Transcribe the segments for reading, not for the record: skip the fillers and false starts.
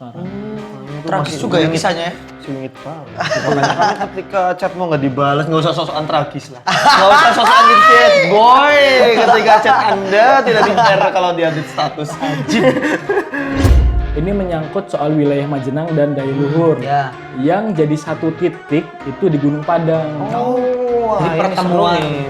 sekarang. Tragis juga ya kisahnya ya? Singit banget. Makanya kan ketika chat mau nggak dibalas, nggak usah sosokan tragis lah. Nggak usah sosokan di chat, boy. Ketika chat Anda tidak di-share kalau dia update status. Anjing. Ini menyangkut soal wilayah Majenang dan Dailuhur. Ya. Yang jadi satu titik itu di Gunung Padang. Jadi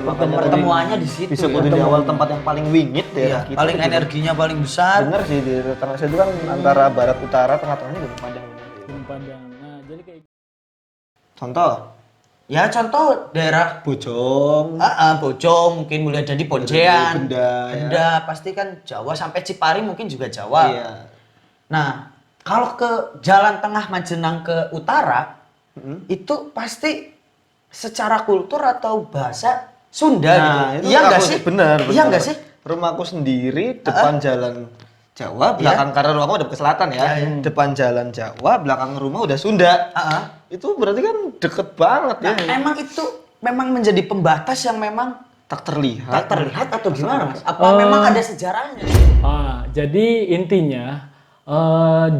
pertemuannya di situ. Disebutin di awal tempat yang paling wingit Iya, ya. Kita paling gitu. energinya paling besar. Bener sih, di karena saya itu kan antara barat utara, tengah-tengahnya Gunung Padang. Gunung Padang. Nah, jadi kayak Contoh, Ya contoh daerah Bojong, Bojong, mungkin mulai dari Ponjean, Benda, pasti kan Jawa sampai Cipari mungkin juga Jawa. Iya. Nah, kalau ke jalan tengah Majenang ke utara, itu pasti secara kultur atau bahasa Sunda Nah, gitu. itu Iya nggak aku- sih? Bener. Iya nggak sih? Rumahku sendiri depan jalan Jawa, belakang karena rumahku ada ke selatan ya. Iya. Depan jalan Jawa, belakang rumah udah Sunda. Itu berarti kan deket banget Nah, ya. emang itu memang menjadi pembatas yang memang Tak terlihat. tak terlihat atau gimana, Mas? Apa memang ada sejarahnya? jadi intinya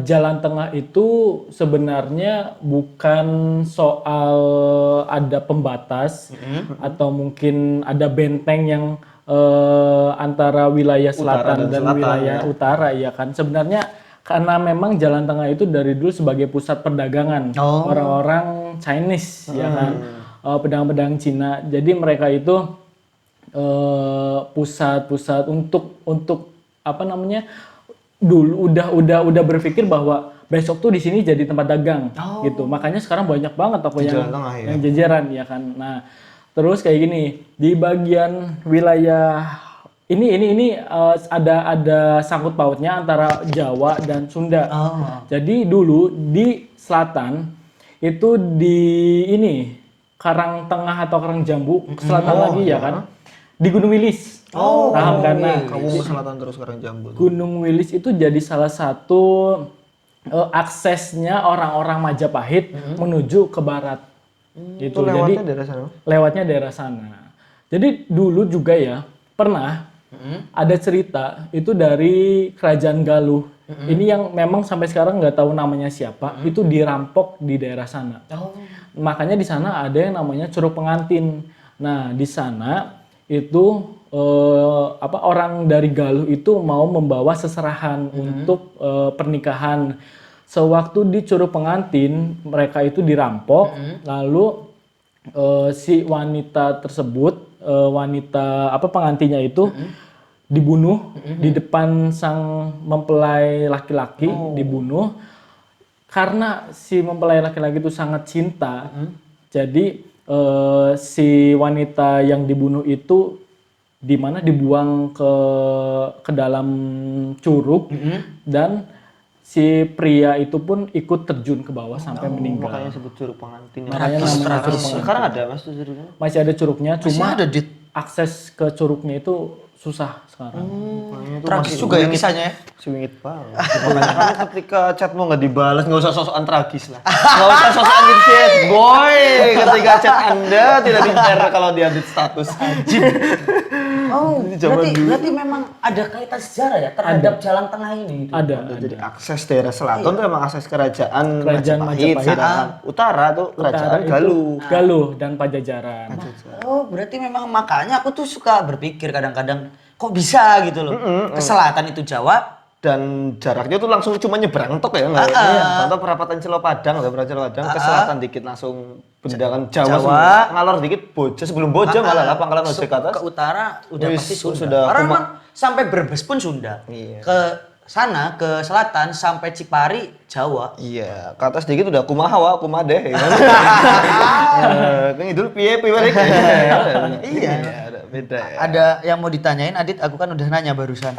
jalan tengah itu sebenarnya bukan soal ada pembatas atau mungkin ada benteng yang antara wilayah selatan dan wilayah utara ya kan. Sebenarnya karena memang jalan tengah itu dari dulu sebagai pusat perdagangan orang-orang Chinese ya kan, pedagang-pedagang Cina. Jadi mereka itu pusat-pusat untuk apa namanya, dulu udah berpikir bahwa besok tuh di sini jadi tempat dagang gitu. Makanya sekarang banyak banget toko yang jajaran ya kan. Nah, terus kayak gini, di bagian wilayah ini ada sangkut pautnya antara Jawa dan Sunda. Jadi dulu di selatan itu di ini Karang Tengah atau Karang Jambu ke selatan lagi ya kan, di Gunung Wilis. Paham kan? Nah, Kamu ke selatan terus sekarang Jambu. Gunung Wilis itu jadi salah satu aksesnya orang-orang Majapahit menuju ke barat. Gitu. Lewatnya Jadi daerah sana. lewatnya daerah sana. Jadi dulu juga ya pernah ada cerita itu dari Kerajaan Galuh. Ini yang memang sampai sekarang nggak tahu namanya siapa. Itu dirampok di daerah sana. Makanya di sana ada yang namanya Curug Pengantin. Nah di sana itu orang dari Galuh itu mau membawa seserahan untuk pernikahan. Sewaktu di Curug Pengantin mereka itu dirampok, lalu si wanita tersebut, pengantinnya itu dibunuh di depan sang mempelai laki-laki, dibunuh karena si mempelai laki-laki itu sangat cinta. Jadi si wanita yang dibunuh itu dibuang ke dalam curug dan si pria itu pun ikut terjun ke bawah sampai meninggal. Makanya sebut Curug Pengantin. Makanya namanya Curug Pengantin. Sekarang ada Mas tuh curugnya? Masih ada curugnya, cuma ada di akses ke curugnya itu susah sekarang. tragis juga ya kisahnya ya? Singit banget. Makanya kan ketika chat mau nggak dibalas, nggak usah sosokan tragis lah. Nggak usah sosokan di chat, boy. Ketika chat Anda tidak di-share kalau dia update status. Anjing. Berarti memang ada kaitan sejarah ya terhadap jalan tengah ini. Gitu. Ada. Jadi akses daerah selatan tuh emang akses kerajaan Majapahit. sedangkan utara tuh kerajaan Utara itu Galuh. Galuh dan Pajajaran. Berarti memang makanya aku tuh suka berpikir kadang-kadang kok bisa gitu loh. Ke selatan itu Jawa. Dan jaraknya tuh langsung cuma nyebrang tok ya nggak? Contoh perapatan Celopadang, ke selatan dikit langsung bendakan Jawa. Semua. Ngalor dikit Bojo, sebelum Bojo malah lah Pangkalan Ojek ke atas. Ke utara udah Wis, pasti Sunda. sudah Karena memang sampai Brebes pun Sunda. Iya. Ke sana ke selatan sampai Cipari Jawa. Iya, ke atas dikit udah kumaha wa, kumadeh ya kan. Ngidul piye balik. Iya, ada beda ya. Ada yang mau ditanyain Adit? Aku kan udah nanya barusan.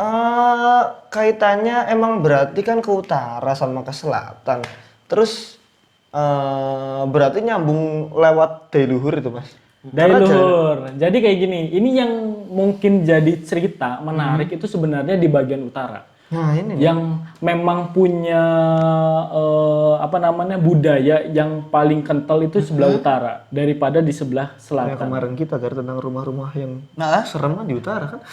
Kaitannya emang berarti kan ke utara sama ke selatan. Terus berarti nyambung lewat Dailuhur itu, Mas. Dailuhur. Jadi kayak gini, ini yang mungkin jadi cerita menarik itu sebenarnya di bagian utara. Nah, ini yang memang punya budaya yang paling kental itu sebelah utara daripada di sebelah yang selatan. kemarin kita tentang rumah-rumah yang Nah, serem kan di utara kan.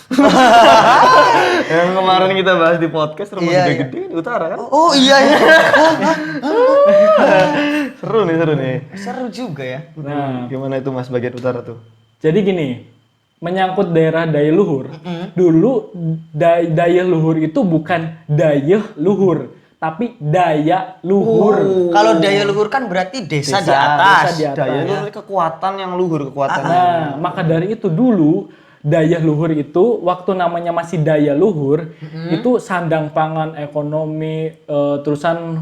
Yang kemarin kita bahas di podcast rumah gede-gede di utara kan. oh iya ya. Seru nih. Seru juga ya. Nah, Gimana itu Mas bagian utara tuh? jadi gini, menyangkut daerah daya luhur. Dulu daya luhur itu bukan daya luhur, tapi daya luhur. Kalau daya luhur kan berarti desa di desa atas. di atas. Daya itu kekuatan yang luhur, kekuatan. Nah, maka dari itu dulu daya luhur itu waktu namanya masih daya luhur itu sandang pangan ekonomi terusan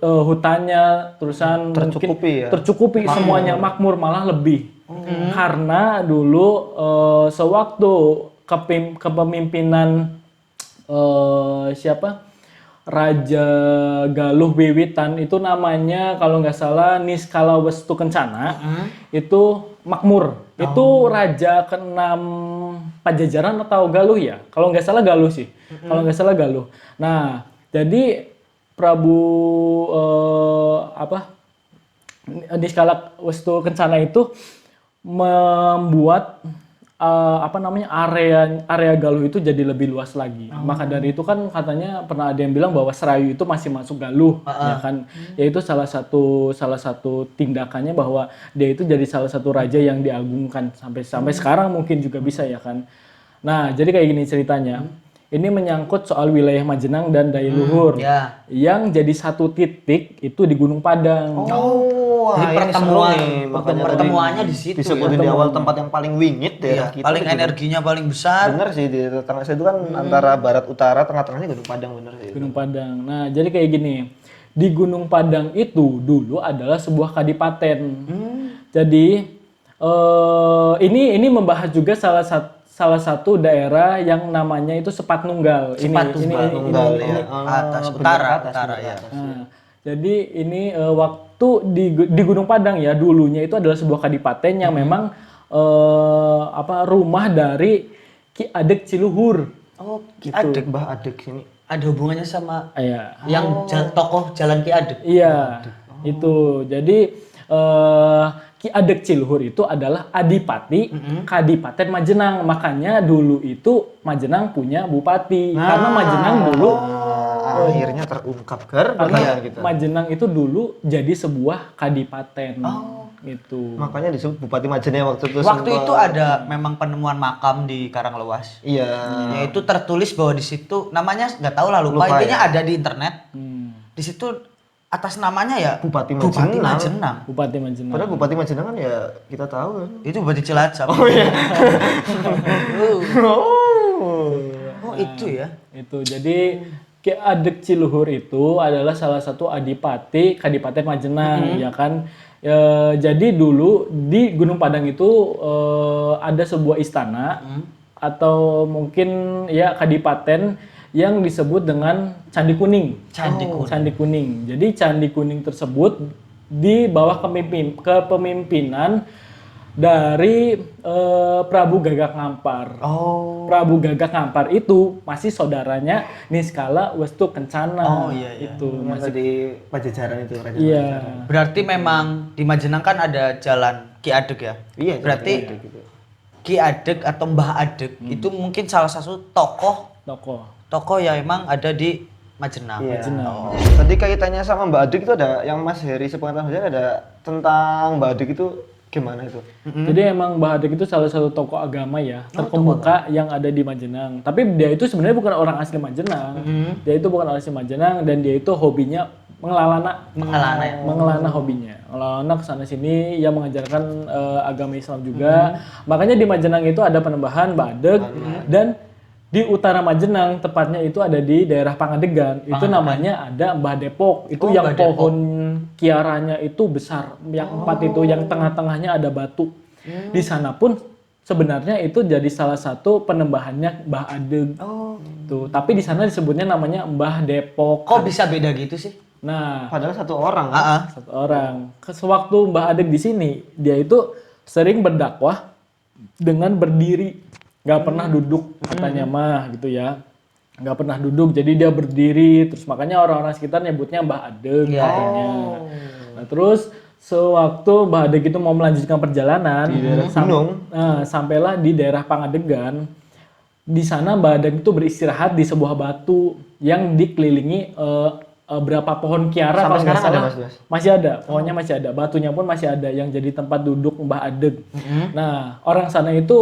hutannya terusan Tercukupi ya? tercukupi semuanya makmur malah lebih karena dulu sewaktu kepemimpinan siapa Raja Galuh Wiwitan itu namanya kalau nggak salah Niskala Westu Kencana itu makmur. Itu raja ke-6 Pajajaran atau Galuh ya? Kalau nggak salah Galuh sih. Kalau nggak salah Galuh. Nah, jadi Prabu Niskala Westu Kencana itu membuat area Galuh itu jadi lebih luas lagi. Maka dari itu kan katanya pernah ada yang bilang bahwa Serayu itu masih masuk Galuh, ya kan? Yaitu salah satu tindakannya bahwa dia itu jadi salah satu raja yang diagungkan sampai sekarang mungkin juga bisa ya kan. Nah, jadi kayak gini ceritanya. Ini menyangkut soal wilayah Majenang dan Daya Luhur. Yang jadi satu titik itu di Gunung Padang. Jadi pertemuannya di situ. Disebutin di awal tempat yang paling wingit daerah kita. Paling energinya paling besar. Bener sih di tengah saya itu kan antara barat utara, tengah-tengahnya Gunung Padang bener sih. Gunung Padang. Nah, jadi kayak gini. Di Gunung Padang itu dulu adalah sebuah kadipaten. Jadi ini membahas juga salah satu daerah yang namanya itu Sepat Nunggal. Nunggal ya. Atas utara ya. Nah, jadi ini waktu di Gunung Padang ya dulunya itu adalah sebuah kadipaten yang memang rumah dari Ki Adeg Ciluhur. Oh, Ki Itu Adeg. Mbah Adeg sini. Ada hubungannya sama Iya. yang tokoh Jalan Ki Adeg. Iya. Itu. Jadi Ki Adeg Ciluhur itu adalah adipati Kadipaten Majenang. Makanya dulu itu Majenang punya bupati. Karena Majenang dulu akhirnya terungkap karena Majenang itu dulu jadi sebuah kadipaten. Gitu. Makanya disebut Bupati Majenang waktu itu. Waktu itu ada memang penemuan makam di Karanglewas. Iya. Yaitu tertulis bahwa di situ namanya nggak tahu lah lupa. Intinya ada di internet. Di situ atas namanya ya Bupati Majenang. Bupati Majenang. Padahal Bupati Majenang kan ya kita tahu kan. Itu Bupati Cilacap. Oh iya. Oh itu ya. Itu. Jadi Ki Adeg Ciluhur itu adalah salah satu adipati Kadipaten Majenang, ya kan. Jadi dulu di Gunung Padang itu ada sebuah istana atau mungkin ya kadipaten yang disebut dengan Candi Kuning. Candi Kuning. Jadi Candi Kuning tersebut di bawah kepemimpinan dari Prabu Gagak Ngampar. Prabu Gagak Ngampar itu masih saudaranya Niskala Westu Kencana. Itu Masih di Pajajaran itu. Iya. Berarti memang di Majenang kan ada jalan Ki Adeg ya? Iya. Berarti Ki Adeg atau Mbah Adeg itu mungkin salah satu tokoh yang emang ada di Majenang. Tadi kaitannya sama Mbak Adeg itu ada yang Mas Heri sepengetahuan saya ada tentang Mbak Adeg itu gimana itu? Jadi emang Mbah Adeg itu salah satu tokoh agama ya terkemuka yang ada di Majenang. Tapi dia itu sebenarnya bukan orang asli Majenang. Dia itu bukan orang asli Majenang dan dia itu hobinya mengelana hobinya. Mengelana kesana sini, ia mengajarkan agama Islam juga. Makanya di Majenang itu ada penambahan Mbah Adeg dan di utara Majenang tepatnya itu ada di daerah Pangandegan. Itu namanya ada Mbah Depok. Itu yang pohon kiaranya itu besar. Yang 4 itu yang tengah-tengahnya ada batu. Di sana pun sebenarnya itu jadi salah satu penembahannya Mbah Adeg. Tuh, tapi di sana disebutnya namanya Mbah Depok. Kok bisa beda gitu sih? Nah, Padahal satu orang. satu orang. Sewaktu Mbah Adeg di sini, dia itu sering berdakwah dengan berdiri, nggak pernah duduk katanya mah gitu ya. nggak pernah duduk, jadi dia berdiri, terus makanya orang-orang sekitar nyebutnya Mbah Adeg Iya. katanya. Nah, terus sewaktu Mbah Adeg itu mau melanjutkan perjalanan sampailah di daerah Pangadegan. Di sana Mbah Adeg itu beristirahat di sebuah batu yang dikelilingi berapa pohon kiara. Sampai kalau nggak sekarang ada, salah. Mas? Masih ada, pohonnya masih ada, batunya pun masih ada yang jadi tempat duduk Mbah Adeg. Nah, orang sana itu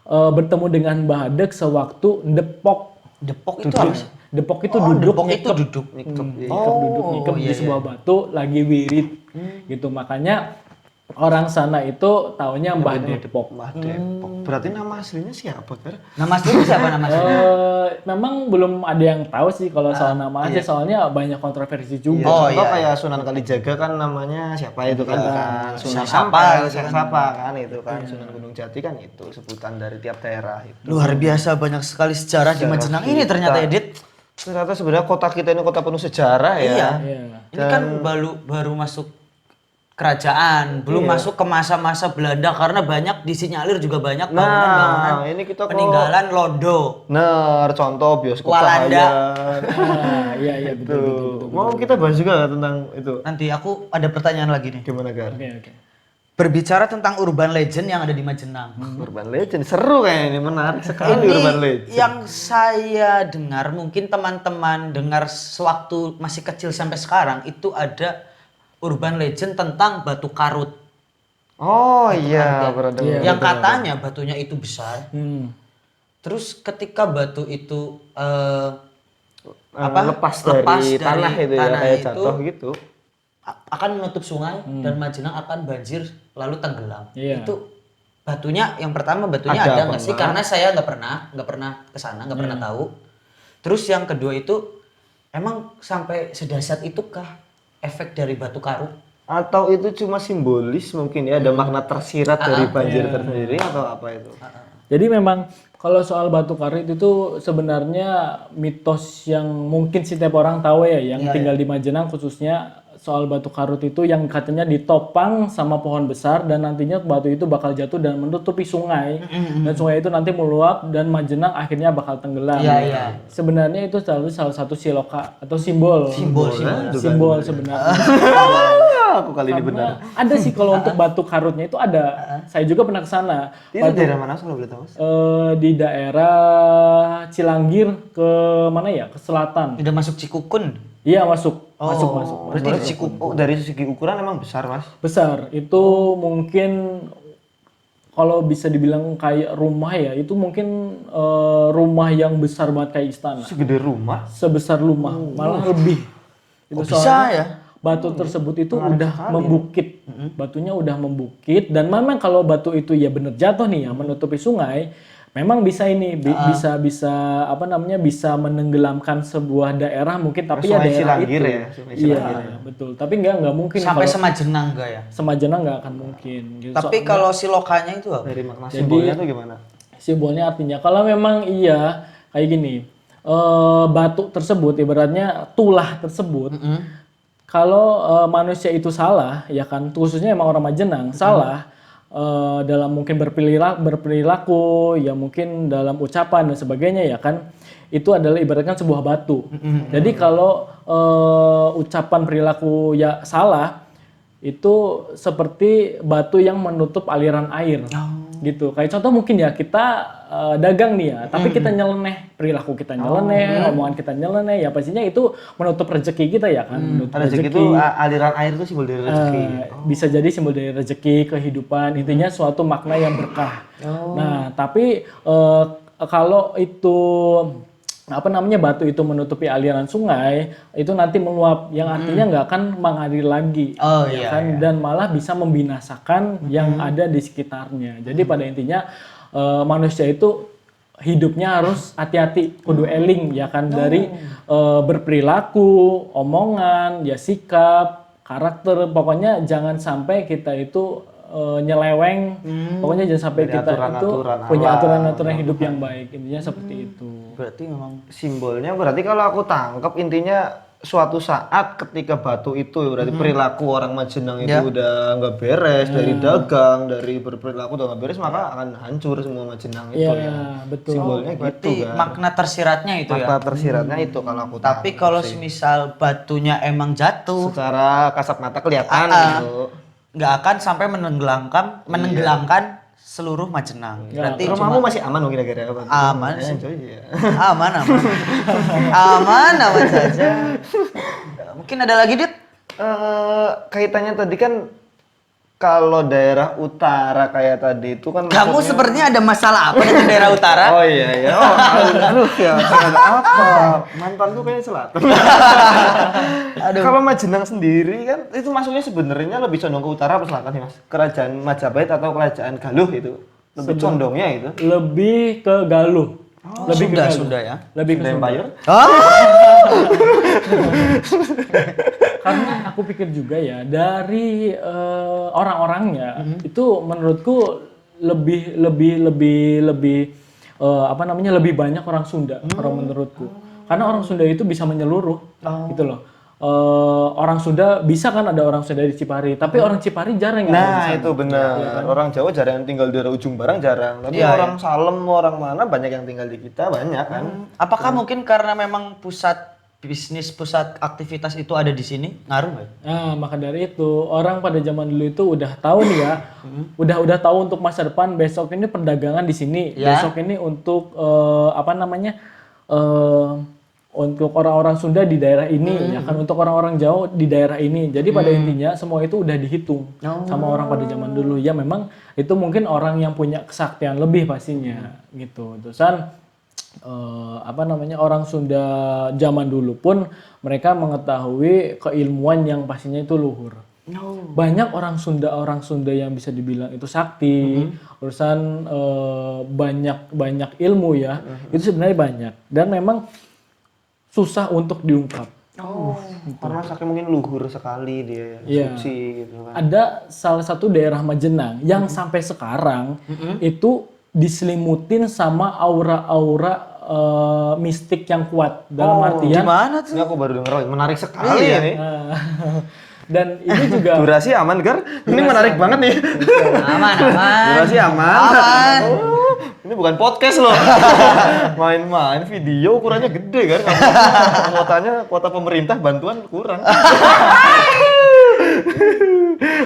bertemu dengan Mbah Adeg sewaktu ndepok. Depok itu apa sih? Depok itu duduk, Depok itu nyekep. duduk. Nyekep iya, di sebuah batu lagi wirid gitu. Makanya orang sana itu taunya Mbah Depok. Mbah Depok. Berarti nama aslinya siapa, Gar? Nama aslinya siapa nama aslinya? Memang belum ada yang tahu sih kalau soal nama asli, soalnya banyak kontroversi juga. Contoh kayak Sunan Kalijaga kan namanya siapa itu kan? Bukan Sunan Ampel, siapa kan itu kan. Sunan Gunung Jati kan itu sebutan dari tiap daerah itu. Luar biasa banyak sekali sejarah di Majenang ini ternyata, Edit. Ternyata sebenarnya kota kita ini kota penuh sejarah ya. Iya. Iya. Ini kan baru masuk kerajaan, belum masuk ke masa-masa Belanda karena banyak disinyalir juga banyak bangunan-bangunan ini kita peninggalan Londo. Contoh bioskop Walanda. Kahayan. Iya betul. Mau kita bahas juga tentang itu. Nanti aku ada pertanyaan lagi nih. Gimana, Gar? Oke. Berbicara tentang urban legend yang ada di Majenang. Urban Legend seru kayaknya ini, menarik sekali Urban Legend. Yang saya dengar, mungkin teman-teman dengar sewaktu masih kecil sampai sekarang, itu ada urban legend tentang batu karut. Oh iya, pernah dengar. Yang katanya batunya itu besar. Terus ketika batu itu lepas dari tanah itu ya, kayak jatuh gitu. Akan menutup sungai dan Majenang akan banjir lalu tenggelam. Iya. Itu batunya yang pertama batunya Ada ada nggak sih? Karena saya nggak pernah kesana, nggak pernah tahu. Terus yang kedua itu emang sampai sedahsyat itukah efek dari batu karut? Atau itu cuma simbolis mungkin ya, ada makna tersirat dari banjir tersendiri atau apa itu? Jadi memang kalau soal batu karut itu sebenarnya mitos yang mungkin setiap orang tahu ya, yang tinggal di Majenang khususnya soal batu karut itu yang katanya ditopang sama pohon besar dan nantinya batu itu bakal jatuh dan menutupi sungai dan sungai itu nanti meluap dan Majenang akhirnya bakal tenggelam. Iya. Sebenarnya itu salah satu siloka atau simbol sebenarnya. Aku kali ini benar. Ada sih kalau untuk batu karutnya itu ada. Saya juga pernah ke sana. Itu daerah mana kalau boleh tahu, Mas? Di daerah Cilanggir ke mana ya? Ke selatan. Udah masuk Cikukun. Iya masuk. Berarti dari segi ukuran emang besar, Mas? Besar. Itu mungkin kalau bisa dibilang kayak rumah ya, itu mungkin rumah yang besar banget kayak istana. Segede rumah? Sebesar rumah, malah lebih. Itu bisa ya? Batu tersebut itu udah membukit. Batunya udah membukit dan memang kalau batu itu ya bener jatuh nih ya menutupi sungai, memang bisa ini bisa bisa menenggelamkan sebuah daerah mungkin tapi ya daerah Cilanggir itu. Ya, Iya, betul. Tapi nggak mungkin Sampai kalau Semajenang enggak ya? Semajenang nggak akan mungkin. Gitu. Tapi kalau silokanya itu apa? Dari makna simbolnya itu gimana? Simbolnya artinya kalau memang iya kayak gini, batu tersebut ibaratnya tulah tersebut. Kalau manusia itu salah, ya kan, khususnya emang orang Majenang salah dalam mungkin berperilaku, ya mungkin dalam ucapan dan sebagainya, ya kan, itu adalah ibaratkan sebuah batu. Jadi kalau ucapan perilaku ya salah, itu seperti batu yang menutup aliran air. Gitu. Kayak contoh mungkin ya kita dagang nih ya, tapi kita nyeleneh, perilaku kita nyeleneh, omongan kita nyeleneh, ya pastinya itu menutup rezeki kita ya kan. Rezeki itu aliran air itu simbol dari rezeki. Bisa jadi simbol dari rezeki, kehidupan, intinya suatu makna yang berkah. Nah, tapi kalau itu batu itu menutupi aliran sungai, itu nanti meluap yang artinya nggak akan mengalir lagi, dan malah bisa membinasakan yang ada di sekitarnya. Jadi pada intinya manusia itu hidupnya harus hati-hati, kudu eling ya kan, dari berperilaku, omongan, ya sikap, karakter, pokoknya jangan sampai kita itu nyeleweng, pokoknya jangan sampai kita itu punya aturan-aturan hidup yang baik, intinya seperti itu. Berarti memang simbolnya berarti kalau aku tangkap intinya suatu saat ketika batu itu berarti perilaku orang Majenang itu udah nggak beres, dari dagang, dari berperilaku udah nggak beres, maka akan hancur semua Majenang itu ya. Betul. Simbolnya Berarti gitu kan. makna tersiratnya itu ya. Makna tersiratnya itu kalau aku Tapi tahu kalau sih. semisal batunya emang jatuh, secara kasat mata kelihatan gitu. nggak akan sampai menenggelamkan seluruh Majenang. Berarti Rumahmu masih aman mungkin kira-kira apa? Aman sih. Iya. aman. Aman saja. Mungkin ada lagi, Dit? Kaitannya tadi kan kalau daerah utara kayak tadi itu kan Kamu maksudnya- sepertinya ada masalah apa dengan daerah utara? Oh iya. Oh, aduh ya, ada apa? Mantanku kayaknya selatan. Kalau Majenang sendiri kan itu masuknya sebenarnya lebih condong ke utara apa selatan sih, Mas? Kerajaan Majapahit atau kerajaan Galuh itu? Lebih condongnya itu. Lebih ke Galuh. Lebih ke Galuh. Sunda ya. Lebih ke Sunda Sunda. Empire. Karena aku pikir juga ya dari orang-orangnya itu menurutku lebih apa namanya lebih banyak orang Sunda orang menurutku. Karena orang Sunda itu bisa menyeluruh gitu loh. Orang Sunda bisa kan ada orang Sunda di Cipari, tapi orang Cipari jarang yang ada di Nah, sana. itu benar. Orang Jawa jarang yang tinggal di daerah ujung barang jarang. Tapi orang Salem, orang mana banyak yang tinggal di kita, banyak kan. Apakah mungkin karena memang pusat bisnis, pusat aktivitas itu ada di sini? Ngaruh nggak? Nah, maka dari itu orang pada zaman dulu itu udah tahu nih ya, udah tahu untuk masa depan besok ini perdagangan di sini, besok ini untuk apa namanya untuk orang-orang Sunda di daerah ini, ya kan untuk orang-orang Jawa di daerah ini. Jadi pada intinya semua itu udah dihitung sama orang pada zaman dulu. Ya memang itu mungkin orang yang punya kesaktian lebih pastinya gitu. Terusan apa namanya orang Sunda zaman dulu pun mereka mengetahui keilmuan yang pastinya itu luhur. Banyak orang Sunda yang bisa dibilang itu sakti, urusan banyak ilmu ya, itu sebenarnya banyak dan memang susah untuk diungkap. Karena saking mungkin luhur sekali dia, suci gitu kan. Ada salah satu daerah Majenang yang sampai sekarang itu diselimutin sama aura-aura mistik yang kuat dalam artian Gimana tuh? Ini aku baru denger, menarik sekali ini. dan ini juga Durasi aman, Gar? Ini menarik banget nih. Aman. Durasi aman. Oh, ini bukan podcast loh. Main-main video ukurannya gede kan. Kuota pemerintah bantuan kurang.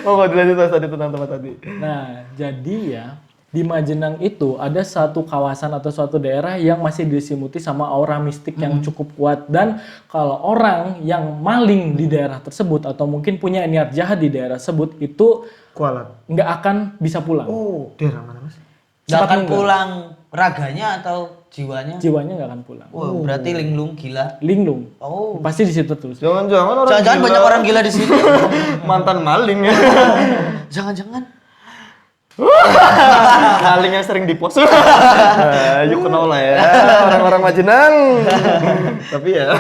Oh, dilanjut Mas tadi tentang tempat tadi. Nah, jadi ya di Majenang itu ada satu kawasan atau suatu daerah yang masih diselimuti sama aura mistik yang cukup kuat dan kalau orang yang maling di daerah tersebut atau mungkin punya niat jahat di daerah tersebut itu Kualat. nggak akan bisa pulang. Oh, daerah mana, Mas? Nggak akan pulang raganya atau jiwanya? Jiwanya nggak akan pulang. Wah, berarti linglung gila. Linglung. Oh. Pasti di situ terus. Jangan-jangan orang Jangan-jangan gila. banyak orang gila di sini. Mantan maling ya. Jangan-jangan. Maling yang sering di pos. Yuk kenal lah ya orang-orang Majenang. Tapi ya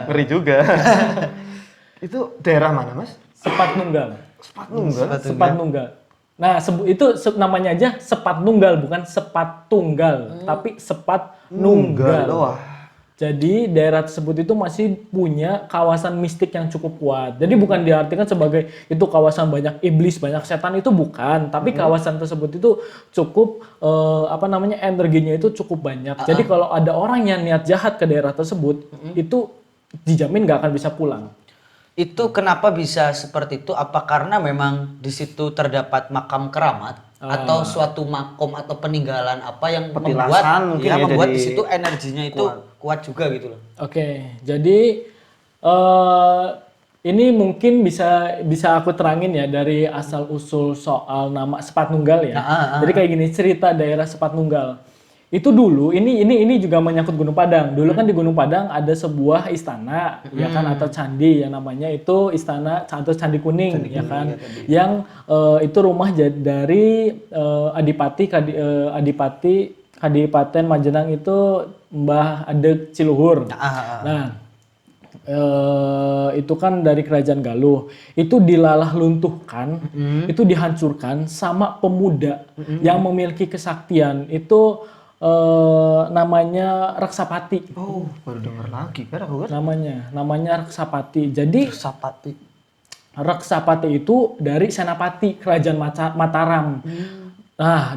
ngeri juga. Itu daerah mana, Mas? Sepat Nunggal. Sepat Nunggal. Sepat Nunggal. Nah, itu namanya aja Sepat Nunggal, bukan Sepat Tunggal, tapi Sepat Nunggal. Wah. Jadi daerah tersebut itu masih punya kawasan mistik yang cukup kuat. Jadi bukan diartikan sebagai itu kawasan banyak iblis, banyak setan itu bukan. Tapi kawasan tersebut itu cukup apa namanya energinya itu cukup banyak. Jadi kalau ada orang yang niat jahat ke daerah tersebut itu dijamin nggak akan bisa pulang. Itu kenapa bisa seperti itu? Apa karena memang di situ terdapat makam keramat atau suatu makom atau peninggalan apa yang Petilasan mungkin ya, membuat jadi di situ energinya itu kuat juga gitu loh. Oke, jadi ini mungkin bisa aku terangin ya dari asal usul soal nama Sepat Nunggal ya. Jadi kayak gini cerita daerah Sepat Nunggal. Itu dulu ini juga menyangkut Gunung Padang. Dulu kan di Gunung Padang ada sebuah istana ya kan atau candi yang namanya itu istana atau Candi Kuning ya kan. Yang itu rumah dari Adipati Kadipaten Majenang itu Mbah Adeg Ciluhur. Nah, itu kan dari kerajaan Galuh. Itu dilalah luntuhkan, itu dihancurkan sama pemuda yang memiliki kesaktian. Itu namanya Reksapati. Oh, baru denger lagi kan aku kan. Namanya Reksapati. Jadi Sapati. Reksapati itu dari Senapati Kerajaan Mataram. Nah,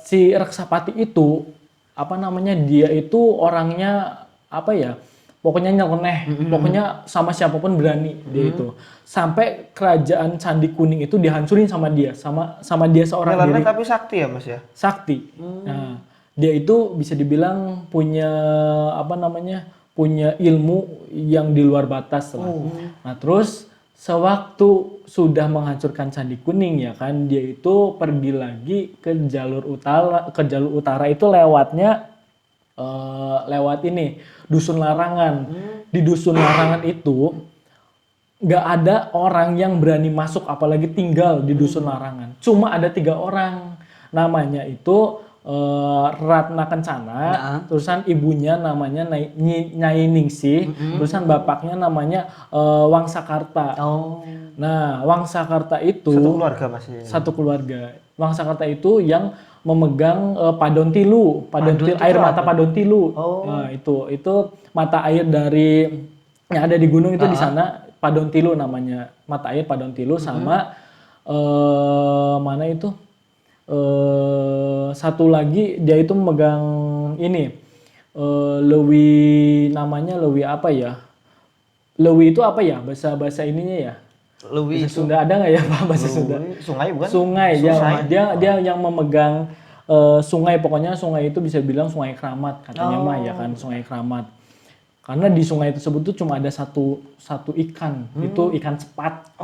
si Reksapati itu apa namanya, dia itu orangnya apa ya? Pokoknya nyeleneh, pokoknya sama siapapun berani dia itu. Sampai kerajaan Candi Kuning itu dihancurin sama dia, sama dia seorang Nyeleneh diri. tapi sakti ya Mas ya? Sakti. Nah, dia itu bisa dibilang punya apa namanya, punya ilmu yang di luar batas lah. Nah, terus sewaktu sudah menghancurkan Candi Kuning ya kan, dia itu pergi lagi ke jalur utara. Ke jalur utara itu lewatnya lewat ini Dusun Larangan. Di Dusun Larangan itu nggak ada orang yang berani masuk apalagi tinggal di Dusun Larangan. Cuma ada 3 orang. Namanya itu Ratna Kencana, terusan ibunya namanya Nyai Ningsih, terusan bapaknya namanya Wangsakarta. Nah, Wangsakarta itu Satu keluarga Mas ya? satu keluarga. Wangsakarta itu yang memegang Padontilu, air mata Padontilu. Nah, itu mata air dari yang ada di gunung itu di sana Padontilu namanya. Mata air Padontilu sama mana itu? Satu lagi dia itu memegang ini Lewi, namanya Lewi apa ya? Lewi itu apa ya? Bahasa ininya ya? Lewi Bahasa Sunda ada nggak ya Pak bahasa Sunda? Sungai bukan? Sungai ya. Dia yang memegang sungai, pokoknya sungai itu bisa bilang sungai keramat katanya mah ya kan, sungai keramat. Karena di sungai tersebut tuh cuma ada satu ikan, itu ikan sepat.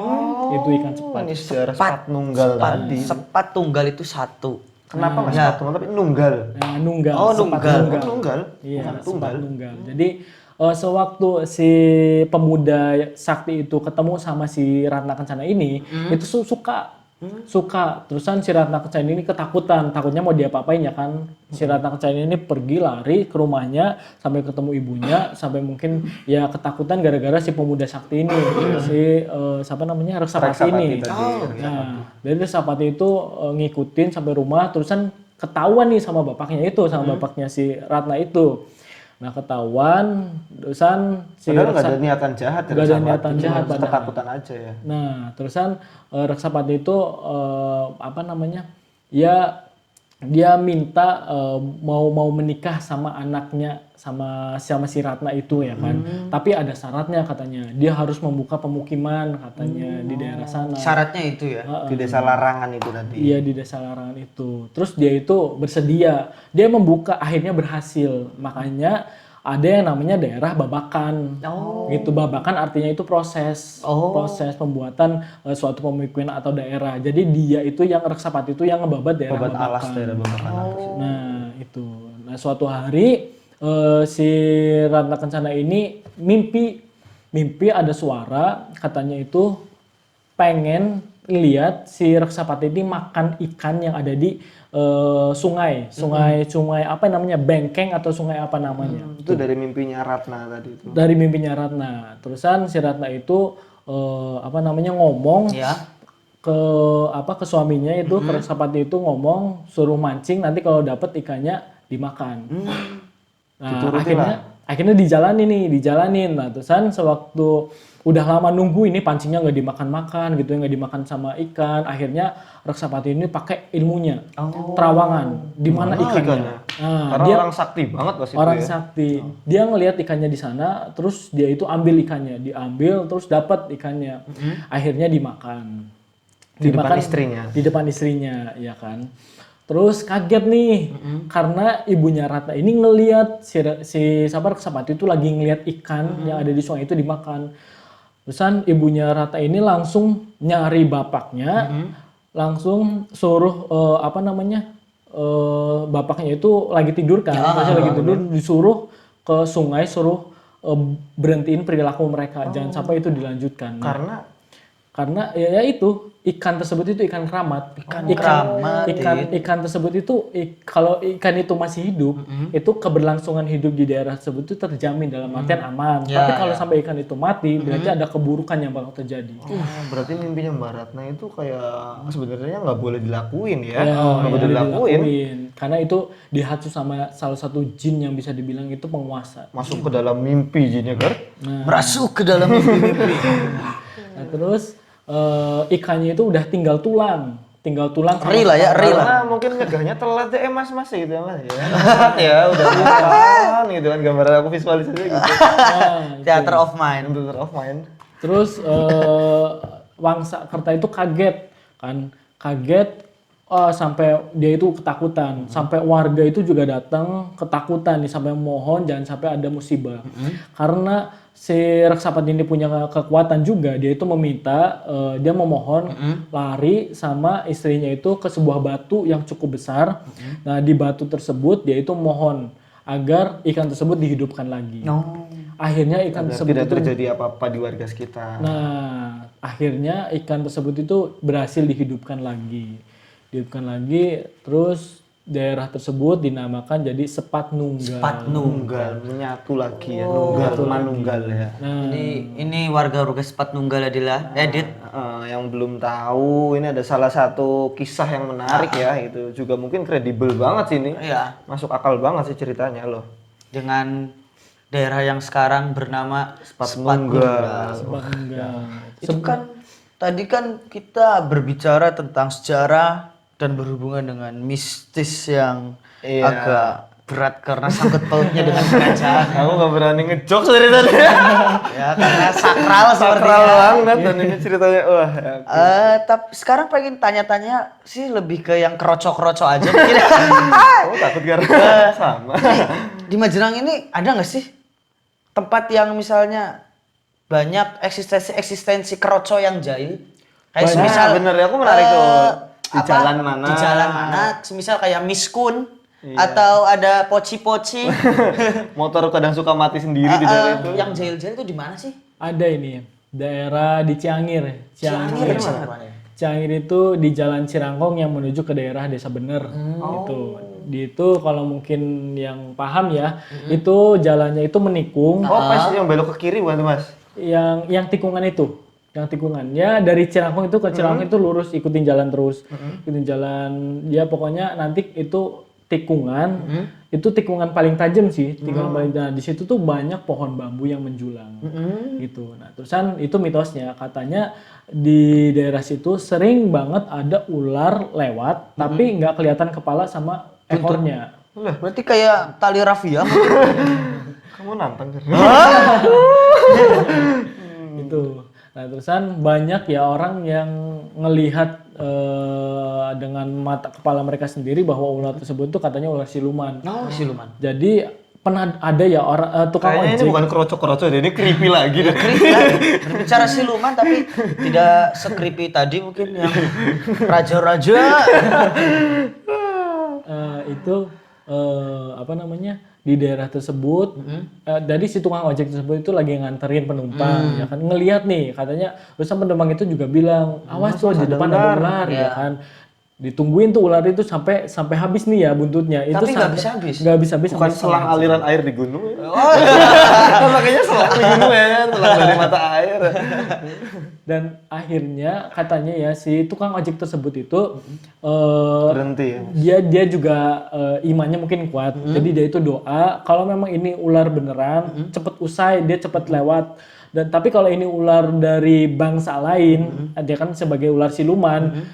Itu ikan sepat. Ini sejarah sepat nunggal tadi. Sepat tunggal itu satu. Kenapa Mas sepat tunggal tapi nunggal? Nah, nunggal. Oh, sepat nunggal. Nunggal? Iya, Bukan sepat tunggal. nunggal. Jadi sewaktu si pemuda sakti itu ketemu sama si Ratna Kencana ini, itu suka. Terusan si Ratna Kencana ini ketakutan, takutnya mau diapa-apain ya kan. Si Ratna Kencana ini pergi lari ke rumahnya sampai ketemu ibunya, sampai mungkin ya ketakutan gara-gara si pemuda sakti ini, si siapa namanya, Reksapati ini. Nah, dari Reksapati itu ngikutin sampai rumah, terusan ketahuan nih sama bapaknya itu, sama bapaknya si Ratna itu. Nah, ketahuan, terusan si Padahal nggak ada niatan jahat. nggak ada niatan jahat, cuma padahal. ketakutan aja ya. Nah, terusan Reksapati itu apa namanya? Ya dia minta mau menikah sama anaknya, sama si Ratna itu ya kan. Tapi ada syaratnya katanya. Dia harus membuka pemukiman katanya di daerah sana. Syaratnya itu ya. Di desa Larangan itu tadi. Iya, di desa Larangan itu. Terus dia itu bersedia. Dia membuka, akhirnya berhasil. Makanya ada yang namanya daerah Babakan. Gitu, Babakan artinya itu proses pembuatan suatu pemukiman atau daerah. Jadi dia itu yang Reksapati itu yang ngebabat daerah Babat Babakan. alas daerah Babakan. Nah, itu. Nah, suatu hari si Ratna Kencana ini mimpi ada suara katanya itu pengen lihat si Reksapati ini makan ikan yang ada di sungai apa namanya, Bengkeng atau sungai apa namanya. Itu dari mimpinya Ratna tadi itu. Dari mimpinya Ratna. Terusan si Ratna itu apa namanya, ngomong ke suaminya itu, ke Reksapati itu ngomong suruh mancing, nanti kalau dapet ikannya dimakan. Nah, akhirnya dijalanin. Nah, terusan sewaktu udah lama nunggu ini pancingnya nggak dimakan gitu, nggak dimakan sama ikan. Akhirnya Reksapati ini pakai ilmunya, terawangan, di mana ikannya. Nah, Karena dia orang sakti banget pas itu orang ya. sakti. Dia ngelihat ikannya di sana, terus dia itu ambil ikannya, diambil terus dapat ikannya. Akhirnya dimakan. Di depan istrinya. Di depan istrinya, ya kan. Terus kaget nih, karena ibunya Ratna ini ngelihat si Reksapati itu lagi ngelihat ikan yang ada di sungai itu dimakan. Terusan ibunya Ratna ini langsung nyari bapaknya, langsung suruh apa namanya, bapaknya itu lagi tidur kan, lagi tidur, disuruh ke sungai, suruh berhentiin perilaku mereka, jangan sampai itu dilanjutkan. Karena Karena ya itu ikan tersebut itu ikan keramat. keramat, Ikan tersebut itu kalau ikan itu masih hidup, itu keberlangsungan hidup di daerah tersebut itu terjamin dalam artian aman. Tapi kalau sampai ikan itu mati, berarti ada keburukan yang bakal terjadi. Berarti mimpinya Mbak Ratna itu kayak sebenarnya nggak boleh dilakuin ya. Ya, Nggak boleh dilakuin. Karena itu dihatsu sama salah satu jin yang bisa dibilang itu penguasa. Masuk ke dalam mimpi jinnya kan. Merasuk ke dalam mimpi-mimpi. Nah, terus ikannya itu udah tinggal tulang sama Ri lah ya, ri lah. Karena mungkin nyegahnya telat ya, mas gitu ya mas ya. Ya udah bukan gitu kan, gambaran aku visualisasi gitu. Theater of mind. Theater of mind. Terus Wangsa Kerta itu kaget sampai dia itu ketakutan, sampai warga itu juga datang ketakutan nih, sampai mohon jangan sampai ada musibah. Karena si Reksapati ini punya kekuatan juga, dia itu meminta, dia memohon lari sama istrinya itu ke sebuah batu yang cukup besar. Nah di batu tersebut dia itu mohon agar ikan tersebut dihidupkan lagi. Akhirnya ikan tersebut tidak terjadi apa-apa di warga sekitar. Nah akhirnya ikan tersebut itu berhasil dihidupkan lagi, terus daerah tersebut dinamakan jadi Sepat Nunggal. Menyatu lagi ya, Nunggal ya. Nah, Ini warga Sepat Nunggal adalah Edit. Yang belum tahu, ini ada salah satu kisah yang menarik ya, itu juga mungkin kredibel banget sih ini. Iya. Masuk akal banget sih ceritanya loh. Dengan daerah yang sekarang bernama Sepat Nunggal. Itu kan tadi kan kita berbicara tentang sejarah dan berhubungan dengan mistis yang agak berat karena sangkut pautnya dengan kerajaan. Aku nggak berani ngejok dari tadi. Ya karena sakral Sakral banget dan ini ceritanya wah. Tapi sekarang pengen tanya-tanya sih lebih ke yang kroco-kroco aja mungkin. Kamu takut karena sama. Di Majenang ini ada nggak sih tempat yang misalnya banyak eksistensi kroco yang jahil? Kayak semisal bener ya, aku menarik tuh. Di jalan mana? Di jalan mana? Semisal kayak miskun atau ada poci-poci. Motor kadang suka mati sendiri di daerah itu. Yang jahil-jahil itu di mana sih? ada ini daerah di Ciangir. Ciangir itu di Jalan Cirangkong yang menuju ke daerah Desa Bener. Itu kalau mungkin yang paham ya, itu jalannya itu menikung. Oh, pas yang belok ke kiri bukan tuh, Mas? Yang tikungan itu. Yang tikungan. Ya dari Cirangkong itu ke Cirangkong itu lurus, ikutin jalan terus. Ikutin jalan, ya pokoknya nanti itu tikungan. Itu tikungan paling tajam sih. Tikungan paling tajam. Di situ tuh banyak pohon bambu yang menjulang. Gitu. Nah, terusan itu mitosnya katanya di daerah situ sering banget ada ular lewat tapi nggak kelihatan kepala sama ekornya. Berarti kayak tali rafia mungkin. Kamu nantang kan? Gitu. Nah, terusan banyak ya orang yang ngelihat dengan mata kepala mereka sendiri bahwa ular tersebut itu katanya ular siluman. Oh, siluman. Jadi pernah ada ya orang tukang Kayaknya ojek. ini bukan kroco-kroco deh, ini creepy lagi deh. Creepy lah. Berbicara siluman tapi tidak se-creepy tadi mungkin yang raja-raja. Itu apa namanya di daerah tersebut dari si tukang ojek tersebut itu lagi nganterin penumpang ya kan, ngelihat nih katanya terusan penumpang itu juga bilang awas tuh di depan ada ular ya kan, ditungguin tuh ular itu sampai habis nih ya buntutnya. Itu Tapi nggak habis-habis. nggak habis-habis Bukan sampai selang setengah aliran air di gunung ya. Makanya selang di gunung ya, selang dari mata air. Dan akhirnya katanya ya si tukang ojek tersebut itu Berhenti ya. dia juga imannya mungkin kuat. Jadi dia itu doa kalau memang ini ular beneran cepet usai, dia cepet lewat. Dan tapi kalau ini ular dari bangsa lain, dia kan sebagai ular siluman,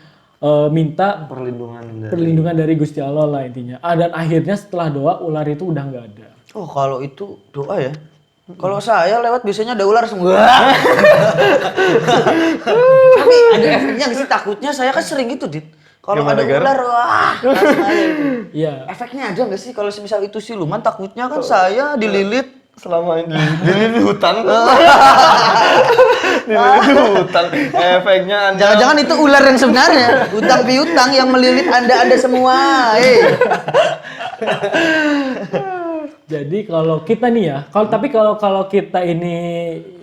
minta perlindungan dari Gusti Allah lah intinya. Dan akhirnya setelah doa ular itu udah nggak ada. Oh, kalau itu doa ya. Kalau saya lewat biasanya ada ular semua. Tapi ada efeknya nggak sih? Takutnya saya kan sering gitu, Dit. Kalau ada ular, wah, langsung aja itu. Iya. Efeknya ada nggak sih kalau misal itu siluman? Takutnya kan saya dililit Selama ini di hutan. Di hutan. Efeknya Anda. Jangan-jangan itu ular yang sebenarnya, utang piutang yang melilit Anda semua. Jadi kalau kita nih ya, kalau kita ini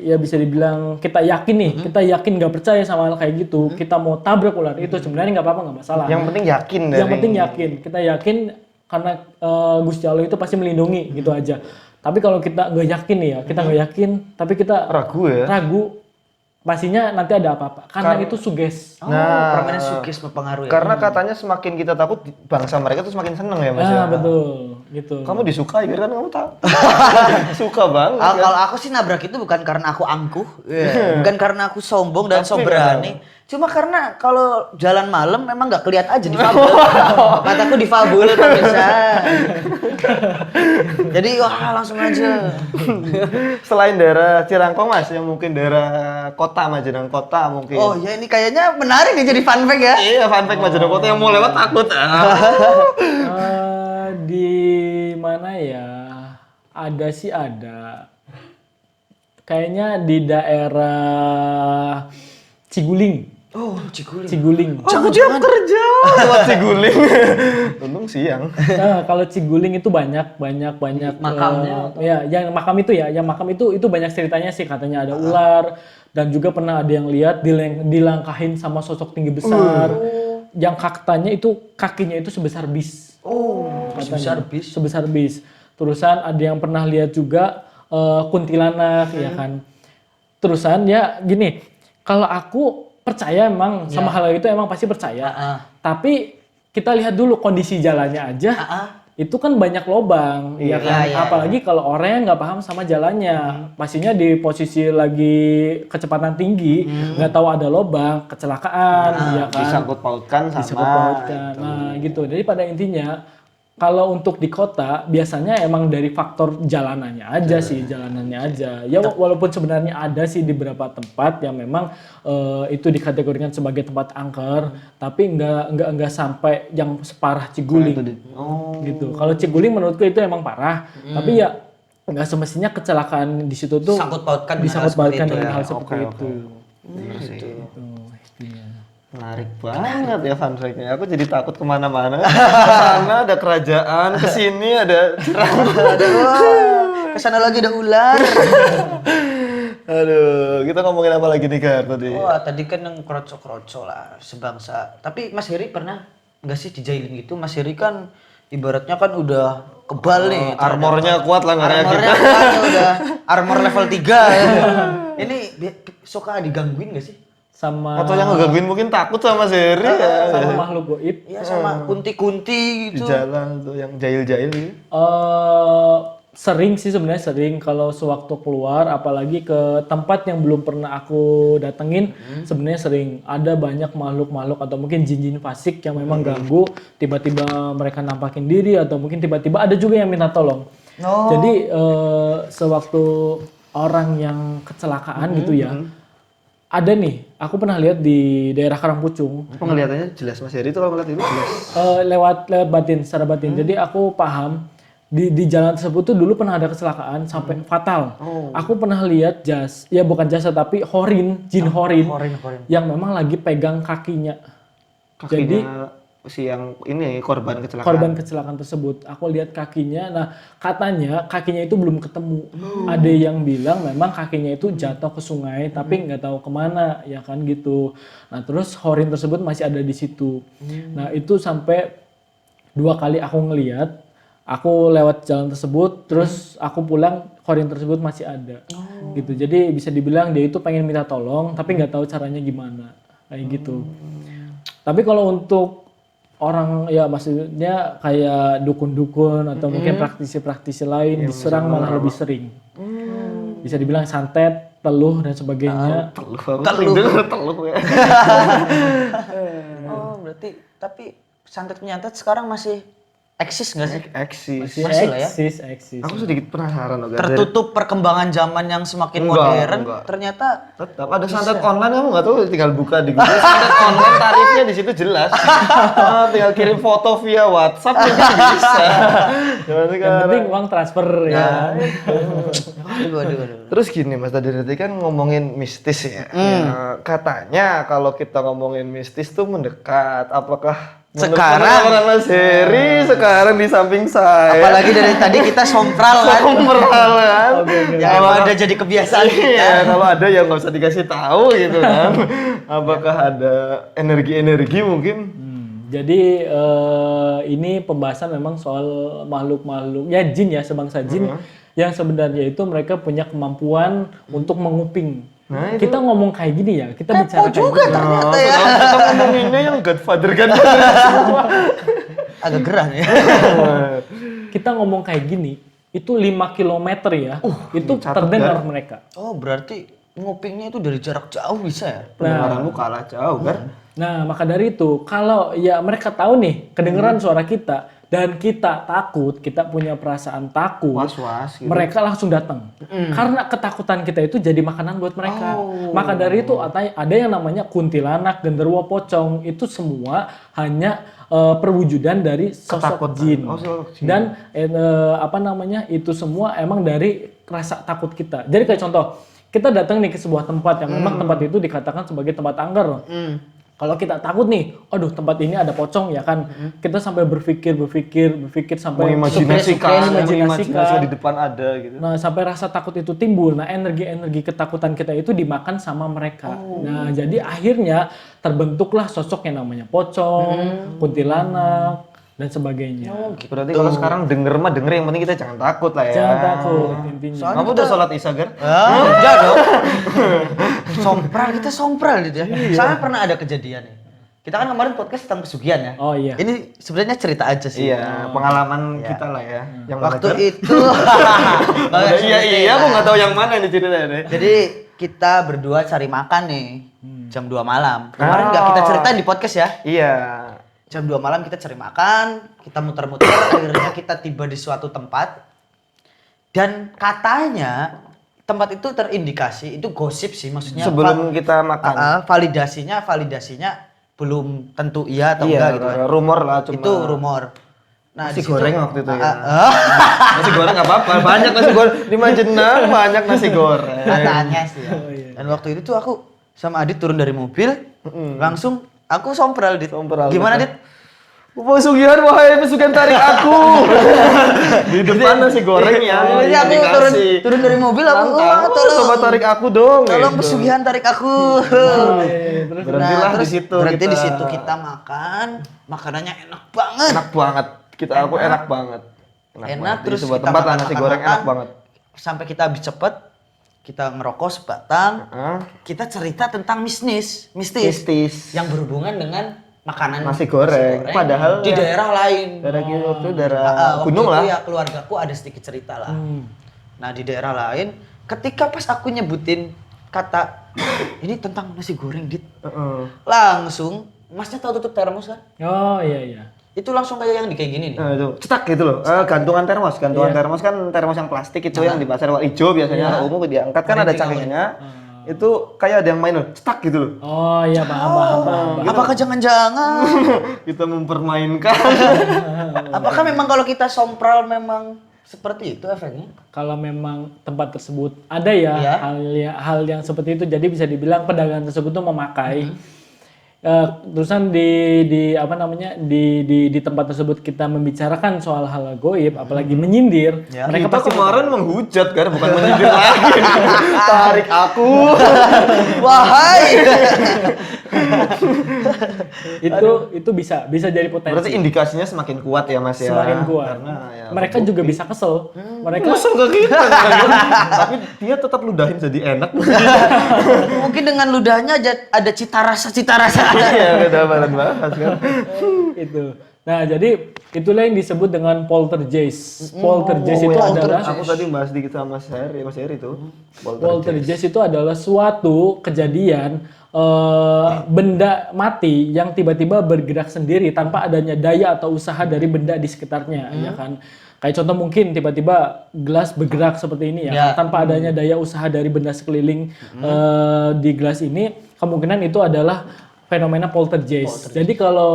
ya bisa dibilang kita yakin nih, kita yakin nggak percaya sama hal kayak gitu, kita mau tabrak ular itu sebenarnya nggak apa-apa, nggak masalah. Yang penting yakin Yang penting yakin, kita yakin karena Gusti Allah itu pasti melindungi gitu aja. Tapi kalau kita nggak yakin nih ya, kita nggak yakin, tapi kita ragu, pastinya nanti ada apa-apa. Karena itu suges. Permainan suges mempengaruhi. Karena katanya semakin kita takut, bangsa mereka tuh semakin seneng ya Mas. Betul, gitu. Kamu disukai kan kamu tahu. Suka banget. Kalau aku sih nabrak itu bukan karena aku angkuh, bukan karena aku sombong dan so berani. Cuma karena kalau jalan malam memang nggak kelihatan aja difabel. Mataku difabel pemirsa. Jadi wah langsung aja. Selain daerah Cirangkong Mas, yang mungkin daerah kota Majenang Kota mungkin. Oh ya ini kayaknya menarik nih jadi fun fact ya. Iya fun fact Majenang Kota yang mau lewat takut. Di mana ya? Ada sih ada. Kayaknya di daerah Ciguling. Oh Ciguling. Ciguling. Aku jam kerja lewat Ciguling. Untung siang. Nah, kalau Ciguling itu banyak Makamnya ya, yang makam itu itu banyak ceritanya sih, katanya ada ular dan juga pernah ada yang lihat dilangkahin sama sosok tinggi besar. Yang katanya itu kakinya itu sebesar bis. Sebesar bis. Terusan ada yang pernah lihat juga kuntilanak ya kan. Terusan ya gini, kalau aku percaya emang sama hal itu emang pasti percaya. Tapi kita lihat dulu kondisi jalannya aja. Itu kan banyak lobang, ya kan. Apalagi kalau orang yang nggak paham sama jalannya, pastinya di posisi lagi kecepatan tinggi, nggak tahu ada lobang, kecelakaan, ya kan. Disangkut pautkan sama. Gitu. Nah, gitu. Jadi pada intinya kalau untuk di kota biasanya emang dari faktor jalanannya aja sih, jalanannya aja. Ya walaupun sebenarnya ada sih di beberapa tempat yang memang itu dikategorikan sebagai tempat angker, tapi nggak sampai yang separah Ciguling. Gitu. Kalau Ciguling menurutku itu emang parah, tapi ya nggak semestinya kecelakaan di situ tuh disangkut pautkan dengan hal seperti itu. Menarik banget ya fun fact-nya. Aku jadi takut kemana-mana. Kesana ada kerajaan, kesini ada kesana lagi ada ular. Aduh, kita ngomongin apa lagi nih Gar tadi? Wah tadi kan yang kroco-kroco lah sebangsa. Tapi Mas Heri pernah nggak sih dijailin gitu? Mas Heri kan ibaratnya kan udah kebal nih. Armornya kuat lah nggak kayak kita. Armornya kan udah armor level 3 ya. Ini suka digangguin nggak sih? Sama atau yang ngegangguin mungkin takut sama Seri ya. Sama makhluk goib. Iya sama kunti-kunti gitu. Di jalan tuh yang jahil-jahil gitu. Sering sih sebenarnya, sering kalau sewaktu keluar apalagi ke tempat yang belum pernah aku datengin, sebenarnya sering ada banyak makhluk-makhluk atau mungkin jin-jin fasik yang memang ganggu, tiba-tiba mereka nampakin diri atau mungkin tiba-tiba ada juga yang minta tolong. Jadi sewaktu orang yang kecelakaan gitu ya, ada nih, aku pernah lihat di daerah Karangpucung. Penglihatannya jelas Mas Heri itu kalau ngeliat itu jelas. Lewat batin, secara batin. Jadi aku paham di jalan tersebut tuh dulu pernah ada kecelakaan sampai fatal. Aku pernah lihat bukan jasa tapi jin horin yang memang lagi pegang kakinya. Jadi si yang ini korban kecelakaan tersebut, aku lihat kakinya. Nah katanya kakinya itu belum ketemu. Ada yang bilang memang kakinya itu jatuh ke sungai tapi nggak tahu kemana ya kan gitu. Nah terus horin tersebut masih ada di situ. Nah itu sampai 2 kali aku ngelihat, aku lewat jalan tersebut terus aku pulang, horin tersebut masih ada gitu. Jadi bisa dibilang dia itu pengen minta tolong tapi nggak tahu caranya gimana kayak gitu. Tapi kalau untuk orang ya maksudnya kayak dukun-dukun atau mungkin praktisi-praktisi lain diserang malah lebih sering. Bisa dibilang santet, teluh dan sebagainya. Teluh ya. Oh berarti tapi santet penyantet sekarang masih eksis nggak sih? Eksis. Masih lah ya? Eksis. Aku sedikit penasaran loh. Tertutup perkembangan zaman yang semakin modern, ternyata tetap ada santet online, kamu nggak tahu, tinggal buka di Google santet online, tarifnya di situ jelas. Tinggal kirim foto via WhatsApp mungkin bisa. Yang penting uang transfer ya. Aduh. Terus gini Mas, tadi kan ngomongin mistis ya. Ya, katanya kalau kita ngomongin mistis tuh mendekat. Apakah Sekarang Mas Heri sekarang di samping saya. apalagi dari tadi kita sompral kan. Sompral kan. Ya emang udah jadi kebiasaan kita. Iya, kalau ada yang nggak usah dikasih tahu gitu kan. Apakah ada energi-energi mungkin? Jadi ini pembahasan memang soal makhluk-makhluk ya jin ya, sebangsa jin yang sebenarnya itu mereka punya kemampuan untuk menguping. Nah, kita ngomong kayak gini ya, kita bicara kayak juga gini. ternyata ya. Kita ngomonginnya yang Godfather semua. Agak gerah nih. Kita ngomong kayak gini, itu 5 kilometer ya, itu terdengar mereka. Oh, berarti ngupingnya itu dari jarak jauh bisa ya? Pendengaranmu kalah jauh kan? Nah, maka dari itu, kalau ya mereka tahu nih kedengeran suara kita dan kita takut, kita punya perasaan takut, Was-was gitu. mereka langsung datang. Karena ketakutan kita itu jadi makanan buat mereka. Maka dari itu ada yang namanya kuntilanak, genderuwo, pocong, itu semua hanya perwujudan dari sosok Ketakutan. jin. Sosok jin. Dan itu semua emang dari rasa takut kita. Jadi kayak contoh, kita datang nih ke sebuah tempat yang memang tempat itu dikatakan sebagai tempat angker. Kalau kita takut nih, aduh tempat ini ada pocong ya kan, kita sampai berpikir sampai Mengimajinasikan imajinasikan. di depan ada gitu. Nah, sampai rasa takut itu timbul. Nah, energi ketakutan kita itu dimakan sama mereka. Nah, jadi akhirnya terbentuklah sosok yang namanya pocong, kuntilanak, dan sebagainya. Berarti kalau sekarang denger yang penting kita jangan takut lah ya. Jangan takut intinya. Kamu udah sholat isya, Gar? Enggak dong. Kita sompral gitu ya. Saya pernah ada kejadian nih. Kita kan kemarin podcast tentang pesugihan ya. Oh iya. Ini sebenarnya cerita aja sih. Iya, pengalaman kita lah ya. Yang Waktu mana, Gar? itu. Iya, aku nggak tahu yang mana nih ceritanya deh. Jadi kita berdua cari makan nih. Jam 2 malam. Kemarin nggak kita ceritain di podcast ya. Iya. Jam 2 malam kita cari makan, kita muter-muter, akhirnya kita tiba di suatu tempat. Dan katanya tempat itu terindikasi, itu gosip sih maksudnya. Sebelum kita makan. Validasinya belum tentu iya atau enggak gitu kan. Rumor lah cuma. Itu rumor. Nah, Nasi di situ- goreng waktu itu ya. Nasi goreng nggak apa-apa, banyak nasi goreng. Di Majenang banyak nasi goreng. Katanya sih ya. Dan waktu itu tuh aku sama Adit turun dari mobil, langsung aku sompral Dit. Gimana Dit? Pesugihan, wahai pesugihan tarik aku. Di depan nasi gorengnya. Jadi aku turun dari mobil aku, tolong. Coba tarik aku dong. Tolong gitu. pesugihan tarik aku. Berhentilah di situ. Berhenti kita. di situ kita makan, makanannya enak banget. Enak banget. Aku enak banget. Enak, banget. Di terus sebuah kita tempat lah makan, nasi makan, goreng makan. enak banget. Sampai kita habis cepet, kita ngerokok sebatang. Hah? Kita cerita tentang mistis Mistis. yang berhubungan dengan makanan Nasi goreng. Padahal di ya- daerah lain. Daerah kita waktu itu daerah Waktu gunung itu lah. ya keluargaku ada sedikit cerita lah. Nah di daerah lain, ketika pas aku nyebutin kata ini tentang nasi goreng Dit, langsung masnya tahu tutup termos kan? Oh iya. Itu langsung kayak yang di kayak gini nih. Nah, itu cetak gitu loh. Gantungan termos termos kan termos yang plastik itu yang di pasar warna hijau biasanya umum diangkat kan ada cangkingnya. Itu kayak ada yang main loh, cetak gitu loh. Oh iya, paham. Apakah jangan-jangan? Kita mempermainkan. Apakah memang kalau kita sompral memang seperti itu efeknya? Kalau memang tempat tersebut ada ya Iya. hal yang seperti itu, jadi bisa dibilang pedagang tersebut tuh memakai terusan di tempat tersebut kita membicarakan soal hal gaib, apalagi menyindir, mereka Kita pasti kemarin menghujat kan, bukan menyindir lagi. Tarik aku. Wahai. itu bisa jadi potensi. Berarti indikasinya semakin kuat ya Mas ya. Semakin kuat. Karena ya, Mereka juga bisa kesel. Mereka kesel ke kita. Tapi dia tetap ludahin jadi enak. Mungkin dengan ludahnya ada cita rasa. Iya, udah bahas kan. itu. Nah, jadi itulah yang disebut dengan poltergeist. Poltergeist itu adalah Aku tadi bahas dikit sama Mas Heri itu. poltergeist itu adalah suatu kejadian benda mati yang tiba-tiba bergerak sendiri tanpa adanya daya atau usaha dari benda di sekitarnya, ya kan? Kayak contoh mungkin tiba-tiba gelas bergerak seperti ini ya, tanpa adanya daya usaha dari benda sekeliling di gelas ini, kemungkinan itu adalah fenomena poltergeist. Jadi kalau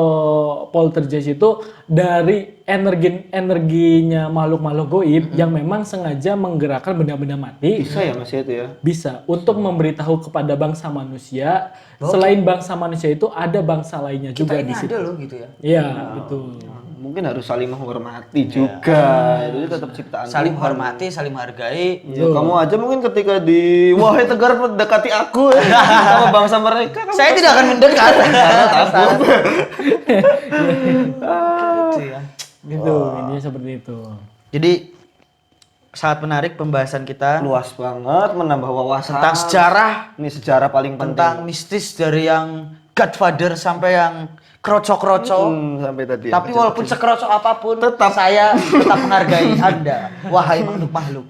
poltergeist itu dari energinya makhluk-makhluk goib yang memang sengaja menggerakkan benda-benda mati. Bisa ya Mas itu ya? Bisa untuk memberitahu kepada bangsa manusia. Selain bangsa manusia itu ada bangsa lainnya juga di situ. Ada loh gitu ya. Iya, betul. Mungkin harus saling menghormati juga. Itu tetap ciptaan Saling Tuhan. hormati, saling menghargai. Ya, kamu aja mungkin ketika di wahai Tegar mendekati aku sama bangsa mereka. Saya tidak akan mendekat. Takut. Gitu ya. Gitu, intinya seperti itu. Jadi sangat menarik pembahasan kita Luas banget, menambah wawasan tentang sejarah, Ini sejarah paling penting. tentang mistis dari yang Godfather sampai yang kroco-kroco. Sampai tadi. Tapi walaupun sekroco apapun, saya tetap menghargai Anda, wahai makhluk-makhluk.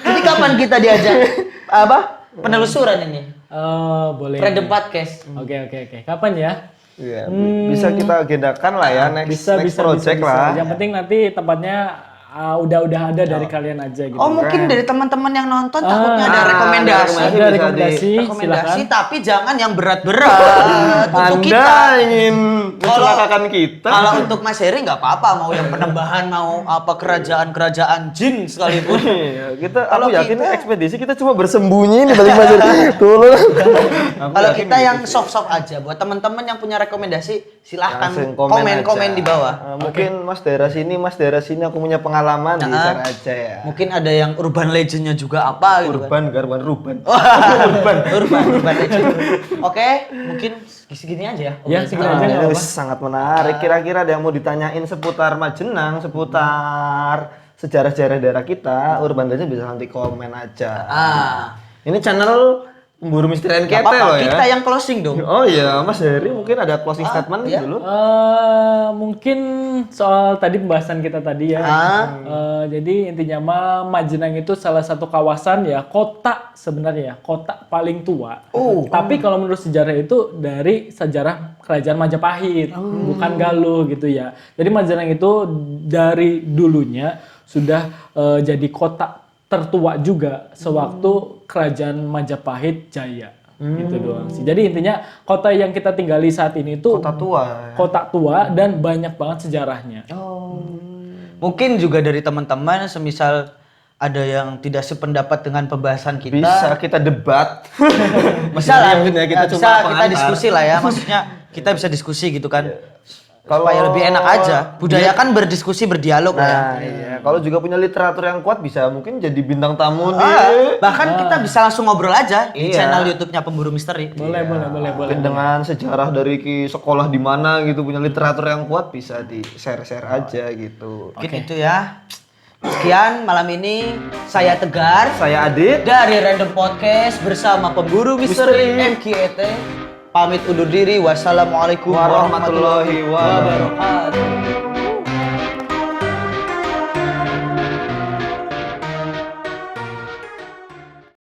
Jadi kapan kita diajak penelusuran ini? Boleh. Random podcast. Oke. Kapan ya? Iya, bisa kita agendakan lah ya next project lah. Yang penting nanti tempatnya udah ada dari kalian aja gitu. Oh mungkin dari teman-teman yang nonton takutnya ada rekomendasi. Ada rekomendasi, Rekomendasi silakan. tapi jangan yang berat-berat untuk kita. Anda ingin mencelakakan kita? Kalau untuk Mas Heri nggak apa-apa, mau yang penembahan, mau apa kerajaan-kerajaan jin sekalipun. Iya, Kalau aku yakin kita- ekspedisi kita cuma bersembunyi di balik pasir. Tolong. Kalau kita yang soft-soft aja, buat teman-teman yang punya rekomendasi, silahkan Langsung komen-komen aja. di bawah. Mungkin Mas daerah sini aku punya pengalaman di share aja ya. Mungkin ada yang urban legendnya juga apa gitu kan. Ruban. Urban legend. Oke, mungkin segini aja ya. Ya, segini aja nggak apa-apa. Sangat menarik. Kira-kira ada yang mau ditanyain seputar Majenang, seputar sejarah-sejarah daerah kita, urban legend bisa nanti komen aja. Ini channel Pemburu Misteri Nggak NKT apa-apa, loh ya. kita yang closing dong. Oh iya, Mas Heri mungkin ada closing statement iya. dulu. Mungkin soal tadi pembahasan kita tadi ya. Jadi intinya mah Majenang itu salah satu kawasan ya, kota sebenarnya, kota paling tua. Tapi kalau menurut sejarah itu dari sejarah Kerajaan Majapahit, bukan Galuh gitu ya. Jadi Majenang itu dari dulunya sudah jadi kota tertua juga sewaktu Kerajaan Majapahit Jaya. Gitu doang sih. Jadi intinya kota yang kita tinggali saat ini itu Kota tua. kota tua dan banyak banget sejarahnya. Mungkin juga dari teman-teman semisal ada yang tidak sependapat dengan pembahasan kita. Bisa kita debat. Bisa lah, Mungkin ya, kita bisa cuma kita pengantar. diskusi lah ya. Maksudnya kita bisa diskusi gitu kan. Kalau Supaya lebih enak aja. Budaya kan berdiskusi, berdialog lah ya. Nah, iya. Kalau juga punya literatur yang kuat bisa mungkin jadi bintang tamu di Bahkan kita bisa langsung ngobrol aja di Iya. channel YouTube-nya Pemburu Misteri. Boleh. Mungkin dengan sejarah dari sekolah di mana gitu punya literatur yang kuat bisa di share-share aja gitu. Mungkin itu ya. Sekian malam ini saya Tegar Saya Adit. dari Random Podcast bersama Pemburu Misteri MKT. Pamit undur diri. Wassalamualaikum Warahmatullahi wabarakatuh. wabarakatuh.